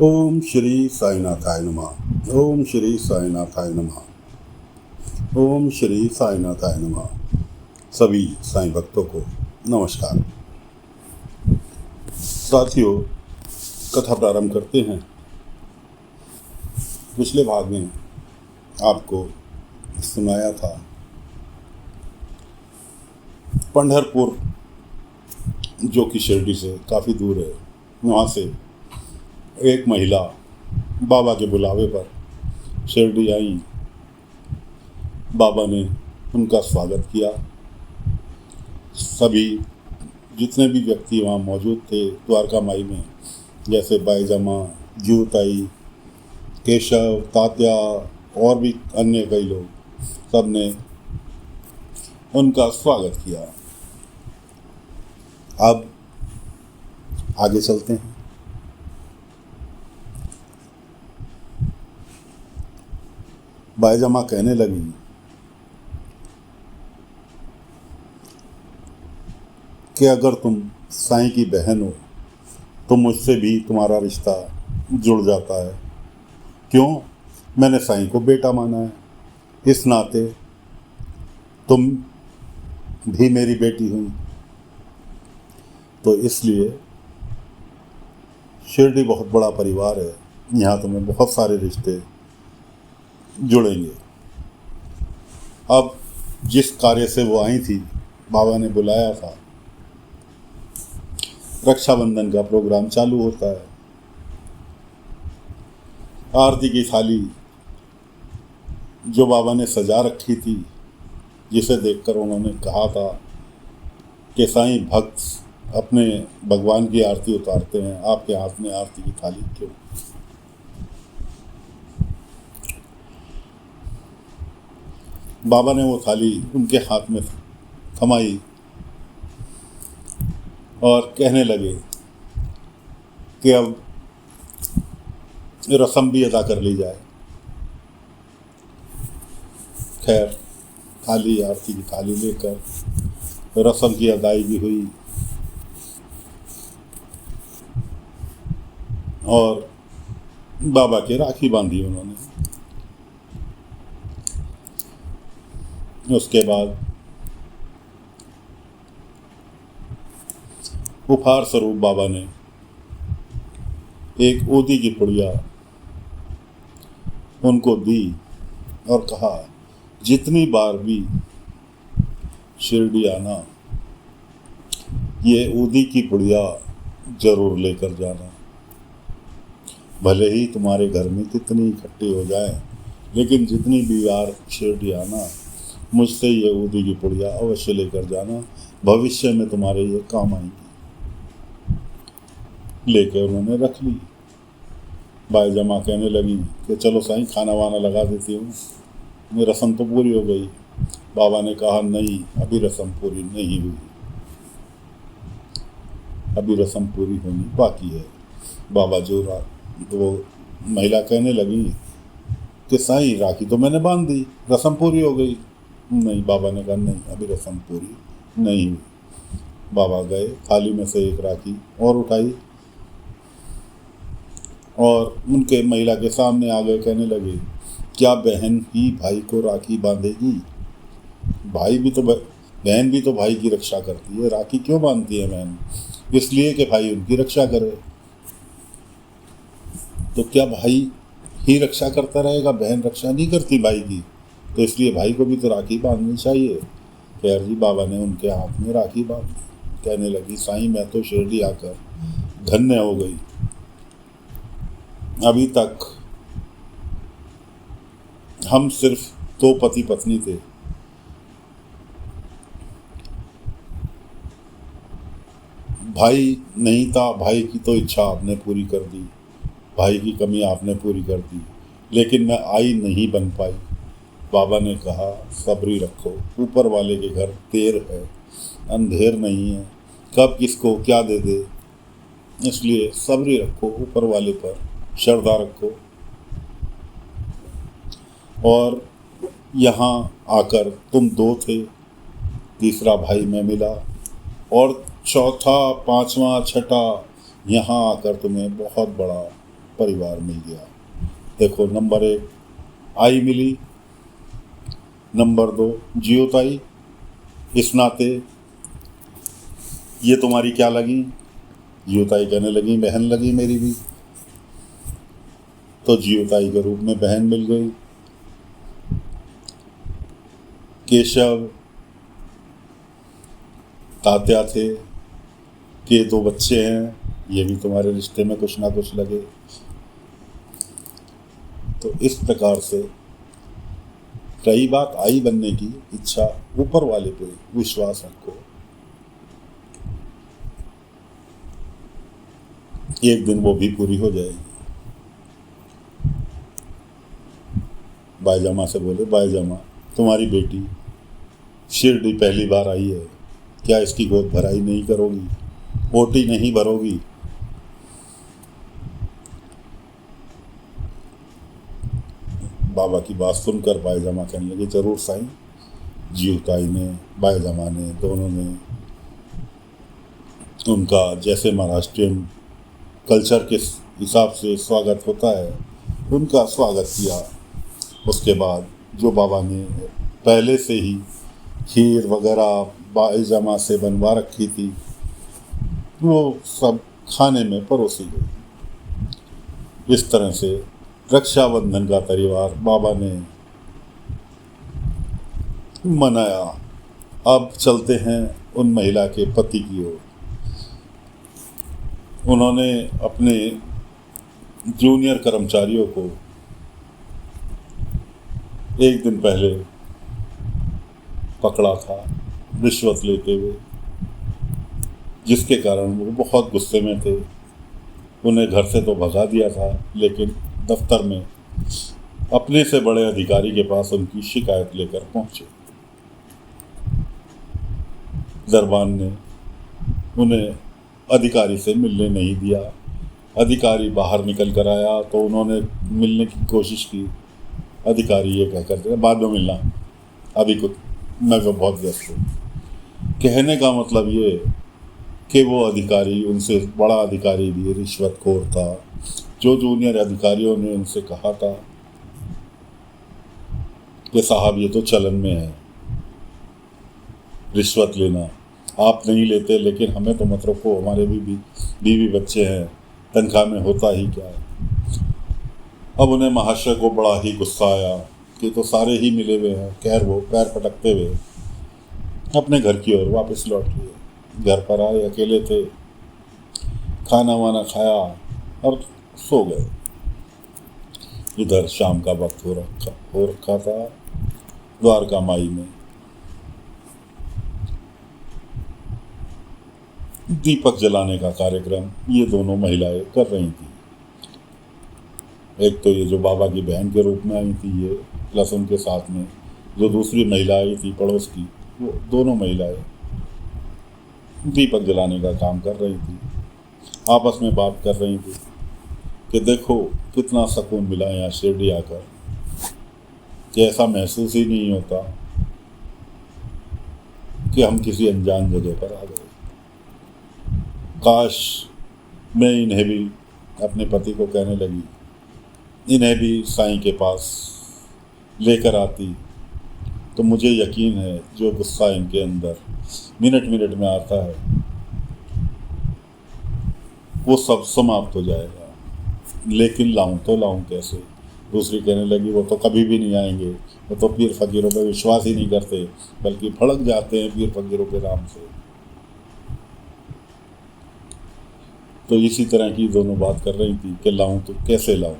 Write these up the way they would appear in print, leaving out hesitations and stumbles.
ओम श्री साईनाथाय नमः। ओम श्री साईनाथाय नमः। ओम श्री साईनाथाय नमः। सभी साईं भक्तों को नमस्कार। साथियों, कथा प्रारंभ करते हैं। पिछले भाग में आपको सुनाया था पंढरपुर, जो कि शिरडी से काफ़ी दूर है। वहाँ से एक महिला बाबा के बुलावे पर शिरडी आई। बाबा ने उनका स्वागत किया। सभी जितने भी व्यक्ति वहाँ मौजूद थे द्वारका माई में, जैसे बाईजामा, जूताई, केशव, तात्या और भी अन्य कई लोग, सब ने उनका स्वागत किया। अब आगे चलते हैं। बाईजामा कहने लगी कि अगर तुम साईं की बहन हो तो मुझसे भी तुम्हारा रिश्ता जुड़ जाता है। क्यों? मैंने साईं को बेटा माना है, इस नाते तुम भी मेरी बेटी हुई, तो इसलिए शिरडी बहुत बड़ा परिवार है, यहाँ तुम्हें बहुत सारे रिश्ते जुड़ेंगे। अब जिस कार्य से वो आई थी, बाबा ने बुलाया था, रक्षाबंधन का प्रोग्राम चालू होता है। आरती की थाली जो बाबा ने सजा रखी थी, जिसे देखकर उन्होंने कहा था कि साईं भक्त अपने भगवान की आरती उतारते हैं, आपके हाथ में आरती की थाली क्यों? बाबा ने वो थाली उनके हाथ में थमाई और कहने लगे कि अब रस्म भी अदा कर ली जाए। खैर, थाली, आरती की थाली लेकर रस्म की अदायगी हुई और बाबा के राखी बांधी उन्होंने। उसके बाद उपहार स्वरूप बाबा ने एक ओदी की पुड़िया उनको दी और कहा, जितनी बार भी शिरडी आना, ये ओदी की पुड़िया जरूर लेकर जाना। भले ही तुम्हारे घर में कितनी इकट्ठी हो जाए, लेकिन जितनी भी बार शिरडी आना, मुझसे ये ओदी की पुड़िया अवश्य लेकर जाना, भविष्य में तुम्हारे ये काम आएंगी। लेकर उन्होंने रख ली। बाईजामा कहने लगी कि चलो साईं, खाना वाना लगा देती हूँ, मेरी रस्म तो पूरी हो गई। बाबा ने कहा, नहीं, अभी रस्म पूरी नहीं हुई, अभी रस्म पूरी होनी बाकी है। बाबा वो महिला कहने लगी कि साईं, राखी तो मैंने बांध दी, रस्म पूरी हो गई। नहीं, बाबा ने कहा, नहीं, अभी रस्म पूरी नहीं हुई। बाबा गए, थाली में से एक राखी और उठाई और उनके महिला के सामने आ गए। कहने लगे, क्या बहन ही भाई को राखी बांधेगी? भाई भी तो बहन भी तो भाई की रक्षा करती है, राखी क्यों बांधती है बहन? इसलिए कि भाई उनकी रक्षा करे। तो क्या भाई ही रक्षा करता रहेगा, बहन रक्षा नहीं करती भाई की? तो इसलिए भाई को भी तो राखी बांधनी चाहिए। खैर जी, बाबा ने उनके हाथ में राखी बांध दी। कहने लगी, साईं, मैं तो शिरडी आकर धन्य हो गई। अभी तक हम सिर्फ दो पति पत्नी थे, भाई नहीं था। भाई की तो इच्छा आपने पूरी कर दी, भाई की कमी आपने पूरी कर दी, लेकिन मैं आई नहीं बन पाई। बाबा ने कहा, सब्री रखो, ऊपर वाले के घर देर है, अंधेर नहीं है, कब किसको क्या दे दे, इसलिए सब्री रखो, ऊपर वाले पर श्रद्धा रखो। और यहाँ आकर तुम दो थे, तीसरा भाई मैं मिला, और चौथा, पांचवा, छठा यहाँ आकर तुम्हें बहुत बड़ा परिवार मिल गया। देखो, नंबर 1 आई मिली, नंबर 2 जियोताई। इस नाते ये तुम्हारी क्या लगी? जियोताई कहने लगी बहन लगी मेरी भी। तो जियोताई के रूप में बहन मिल गई। केशव तात्या थे कि 2 बच्चे हैं, ये भी तुम्हारे रिश्ते में कुछ ना कुछ लगे। तो इस प्रकार से रही बात आई बनने की इच्छा, ऊपर वाले पे विश्वास रखो, एक दिन वो भी पूरी हो जाएगी। बाईजामा से बोले, बाईजामा तुम्हारी बेटी शिरडी पहली बार आई है, क्या इसकी गोद भराई नहीं करोगी, ओटी नहीं भरोगी? बाबा की बात सुनकर बाईजामा कहने लगे, जरूर साईं। जियोताई ने, बाईजामा ने, दोनों ने उनका जैसे महाराष्ट्रियन कल्चर के हिसाब से स्वागत होता है उनका स्वागत किया। उसके बाद जो बाबा ने पहले से ही खीर वगैरह बाईजामा से बनवा रखी थी वो सब खाने में परोसी गई। इस तरह से रक्षाबंधन का त्योहार बाबा ने मनाया। अब चलते हैं उन महिला के पति की ओर। उन्होंने अपने जूनियर कर्मचारियों को एक दिन पहले पकड़ा था रिश्वत लेते हुए, जिसके कारण वो बहुत गुस्से में थे। उन्हें घर से तो भगा दिया था, लेकिन दफ्तर में अपने से बड़े अधिकारी के पास उनकी शिकायत लेकर पहुंचे। दरबान ने उन्हें अधिकारी से मिलने नहीं दिया। अधिकारी बाहर निकल कर आया तो उन्होंने मिलने की कोशिश की। अधिकारी ये कह कर बाद में मिलना, अभी कुछ मैं तो बहुत व्यस्त हूँ। कहने का मतलब ये कि वो अधिकारी, उनसे बड़ा अधिकारी भी रिश्वतखोर था। जो जूनियर अधिकारियों ने उनसे कहा था कि साहब ये तो चलन में है रिश्वत लेना, आप नहीं लेते लेकिन हमें तो मत रखो, हमारे भी बीवी बच्चे हैं, तनख्वाह में होता ही क्या है। अब उन्हें महाशय को बड़ा ही गुस्सा आया कि तो सारे ही मिले हुए हैं। खैर वो पैर पटकते हुए अपने घर की ओर वापस लौट लिए। घर पर आए, अकेले थे, खाना वाना खाया और सो गए। इधर शाम का वक्त हो रखा था। द्वारका माई में दीपक जलाने का कार्यक्रम ये दोनों महिलाएं कर रही थी। एक तो ये जो बाबा की बहन के रूप में आई थी ये, प्लस उनके साथ में जो दूसरी महिला आई थी पड़ोस की, वो दोनों महिलाएं दीपक जलाने का काम कर रही थी। आपस में बात कर रही थी कि देखो कितना सुकून मिला यहाँ शिरडी आकर, कि ऐसा महसूस ही नहीं होता कि हम किसी अनजान जगह पर आ गए। काश मैं इन्हें भी, अपने पति को कहने लगी, इन्हें भी साईं के पास लेकर आती तो मुझे यकीन है जो गुस्सा इनके अंदर मिनट मिनट में आता है वो सब समाप्त हो जाएगा। लेकिन लाऊं तो लाऊं कैसे? दूसरी कहने लगी, वो तो कभी भी नहीं आएंगे, वो तो पीर फकीरों पर विश्वास ही नहीं करते, बल्कि भड़क जाते हैं पीर फकीरों के नाम से। तो इसी तरह की दोनों बात कर रही थी कि लाऊं तो कैसे लाऊं,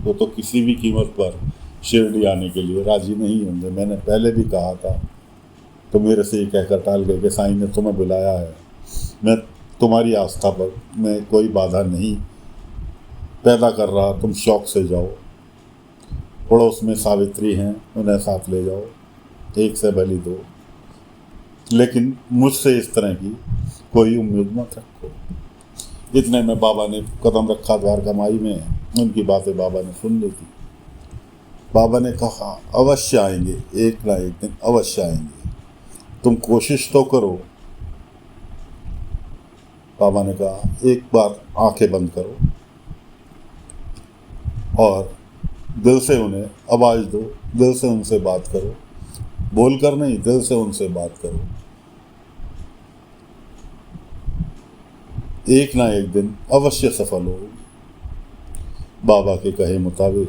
वो तो किसी भी कीमत पर शिरडी आने के लिए राजी नहीं होंगे। मैंने पहले भी कहा था तो मेरे से ये कहकर टाल गए कि साईं ने तुम्हें बुलाया है, मैं तुम्हारी आस्था पर मैं कोई बाधा नहीं पैदा कर रहा, तुम शौक से जाओ। पड़ोस में सावित्री हैं, उन्हें साथ ले जाओ, एक से भली दो, लेकिन मुझसे इस तरह की कोई उम्मीद मत रखो। इतने में बाबा ने कदम रखा द्वारका माई में। उनकी बातें बाबा ने सुन ली थी। बाबा ने कहा, अवश्य आएंगे, एक ना एक दिन अवश्य आएंगे, तुम कोशिश तो करो। बाबा ने कहा, एक बार आंखें बंद करो, और दिल से उन्हें आवाज़ दो, दिल से उनसे बात करो, बोलकर नहीं, दिल से उनसे बात करो। एक ना एक दिन अवश्य सफल हो। बाबा के कहे मुताबिक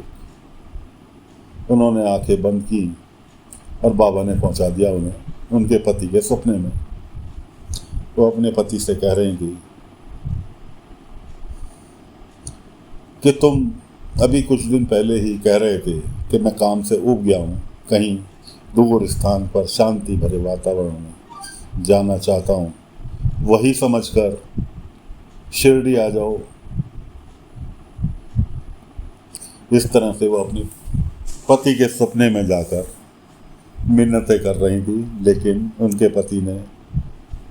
उन्होंने आंखें बंद की और बाबा ने पहुंचा दिया उन्हें उनके पति के सपने में। वो अपने पति से कह रही थी कि तुम अभी कुछ दिन पहले ही कह रहे थे कि मैं काम से ऊब गया हूँ, कहीं दूर स्थान पर शांति भरे वातावरण में जाना चाहता हूँ, वही समझकर शिरडी आ जाओ। इस तरह से वो अपने पति के सपने में जाकर मिन्नतें कर रही थी, लेकिन उनके पति ने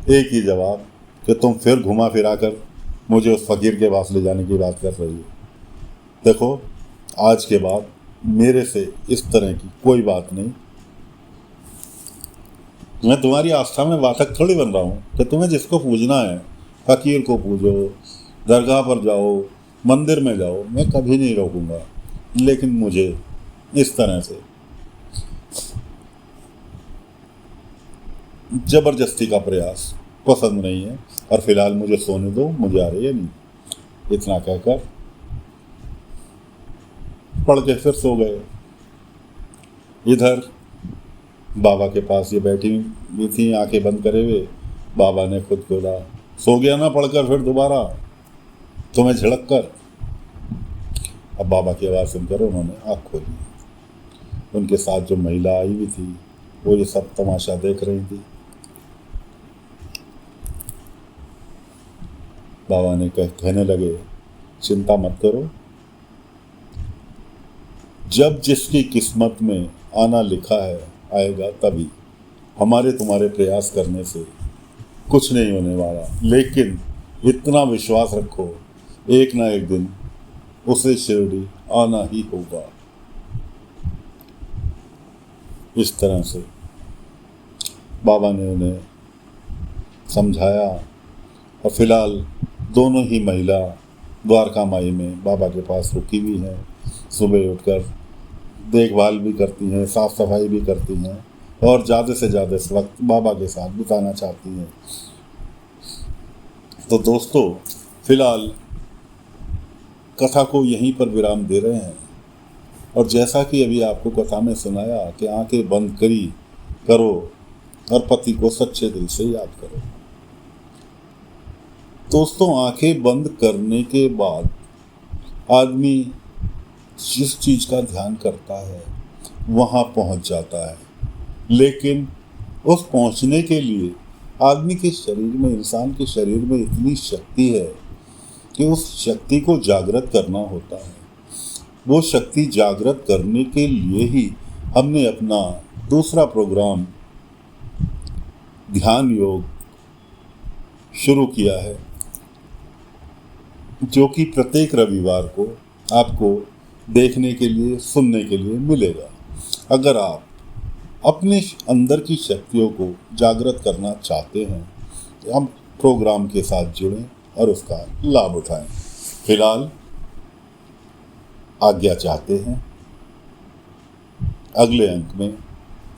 एक ही जवाब कि तुम फिर घुमा फिरा कर मुझे उस फकीर के पास ले जाने की बात कर रही हो। देखो, आज के बाद मेरे से इस तरह की कोई बात नहीं। मैं तुम्हारी आस्था में वाचक थोड़ी बन रहा हूँ कि तुम्हें जिसको पूजना है फकीर को पूजो, दरगाह पर जाओ, मंदिर में जाओ, मैं कभी नहीं रोकूंगा। लेकिन मुझे इस तरह से जबरदस्ती का प्रयास पसंद नहीं है और फिलहाल मुझे सोने दो, मुझे आ रही है नहीं। इतना कहकर पढ़ के फिर सो गए। इधर बाबा के पास ये बैठी हुई थी आंखें बंद करे हुए। बाबा ने खुद को कहा, सो गया ना पढ़कर फिर दोबारा, तुम्हें झिड़क कर। अब बाबा की आवाज़ सुनकर उन्होंने आँख खोली। उनके साथ जो महिला आई हुई थी वो ये सब तमाशा देख रही थी। बाबा ने कहने लगे, चिंता मत करो, जब जिसकी किस्मत में आना लिखा है आएगा तभी। हमारे तुम्हारे प्रयास करने से कुछ नहीं होने वाला, लेकिन इतना विश्वास रखो, एक ना एक दिन उसे शिरडी आना ही होगा। इस तरह से बाबा ने उन्हें समझाया और फिलहाल दोनों ही महिला द्वारका माई में बाबा के पास रुकी हुई हैं। सुबह उठकर देखभाल भी करती हैं, साफ सफाई भी करती हैं और ज़्यादा से ज़्यादा इस वक्त बाबा के साथ बिताना चाहती हैं। तो दोस्तों, फिलहाल कथा को यहीं पर विराम दे रहे हैं। और जैसा कि अभी आपको कथा में सुनाया कि आंखें बंद करो और पति को सच्चे दिल से याद करो। दोस्तों, आंखें बंद करने के बाद आदमी जिस चीज़ का ध्यान करता है वहाँ पहुँच जाता है, लेकिन उस पहुँचने के लिए आदमी के शरीर में, इंसान के शरीर में इतनी शक्ति है कि उस शक्ति को जागृत करना होता है। वो शक्ति जागृत करने के लिए ही हमने अपना दूसरा प्रोग्राम ध्यान योग शुरू किया है, जो कि प्रत्येक रविवार को आपको देखने के लिए, सुनने के लिए मिलेगा। अगर आप अपने अंदर की शक्तियों को जागृत करना चाहते हैं तो हम प्रोग्राम के साथ जुड़ें और उसका लाभ उठाएं। फिलहाल आज्ञा चाहते हैं, अगले अंक में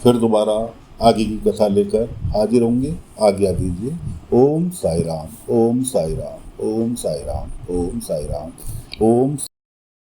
फिर दोबारा आगे की कथा लेकर हाजिर होंगे। आज्ञा दीजिए। ओम साई राम, ओम साई राम, ओम साई राम, ओम साई राम, ओम